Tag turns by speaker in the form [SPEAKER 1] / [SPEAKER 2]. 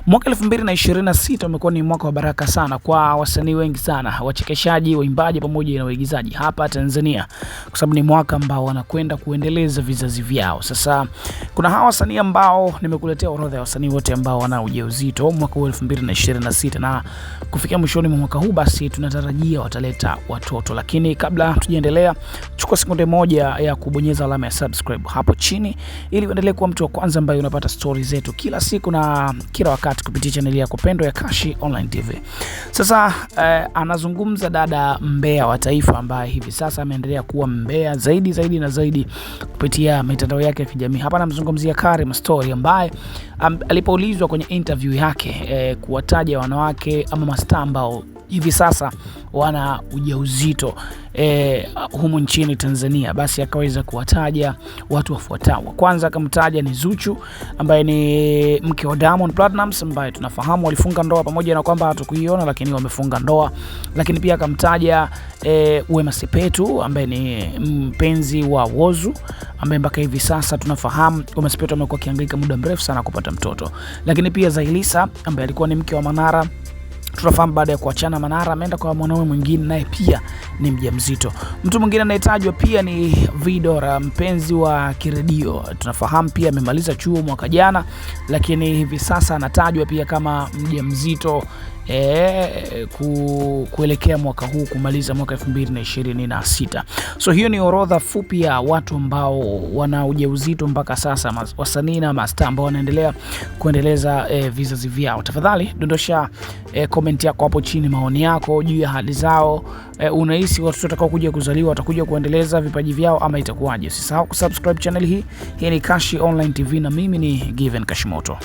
[SPEAKER 1] Mwaka 2026 umekuwa ni mwaka wa baraka sana kwa wasanii wengi sana, wachekeshaji, waimbaji pamoja na waigizaji hapa Tanzania, kwa sababu ni mwaka ambao wanakwenda kuendeleza vizazi vyao. Sasa kuna hawa wasanii ambao nimekuletea orodha ya wasanii wote ambao wana ujauzito mwaka 2026, na kufikia mwishoni mwa mwaka huu basi tunatarajia wataleta watoto. Lakini kabla tujaendelea, chukua sekunde moja ya kubonyeza alama ya subscribe hapo chini ili uendelee kuwa mtu wa kwanza ambaye unapata stories zetu kila siku na kila wakati kupitia channel yako pendwa ya Kashi Online TV. Sasa anazungumza dada mbea wa taifa ambaye hivi sasa ameendelea kuwa mbea zaidi kupitia mitandao yake ya kijamii. Hapa namzungumzia Karim Story ambaye alipoulizwa kwenye interview yake kuwataja wanawake ama mastaa ambao hivi sasa wana ujauzito humu nchini Tanzania, basi akaweza kuwataja watu wafuatao. Kwanza akamtaja ni Zuchu ambaye ni mke wa Diamond Platnumz ambaye tunafahamu walifunga ndoa, pamoja na kwamba hatukuiona lakini wamefunga ndoa. Lakini pia akamtaja Wema Sepetu ambaye ni mpenzi wa Whozu ambaye mpaka hivi sasa tunafahamu Wema Sepetu amekuwa akihangaika muda mrefu sana kupata mtoto. Lakini pia Zailisa ambaye alikuwa ni mke wa Manara, tunafahamu baada ya kuachana Manara ameenda kwa mwanaume mwingine naye pia ni mjamzito. Mtu mwingine anayetajwa pia ni Vidora, mpenzi wa Kiredio. Tunafahamu pia amemaliza chuo mwaka jana, lakini hivi sasa anatajwa pia kama mjamzito kuelekea mwaka huu kumaliza mwaka 2026. So hiyo ni orodha fupi ya watu ambao wana ujauzito mpaka sasa, wasanii na mastaa ambao wanaendelea kuendeleza vizazi vyao. Tafadhali dondosha comment yako hapo chini, maoni yako juu ya hali zao. Unahisi watoto watakao kuja kuzaliwa watakuja kuendeleza vipaji vyao ama itakuwaje? Usisahau kusubscribe channel hii. Hii ni Kashi Online TV na mimi ni Given Kashimoto.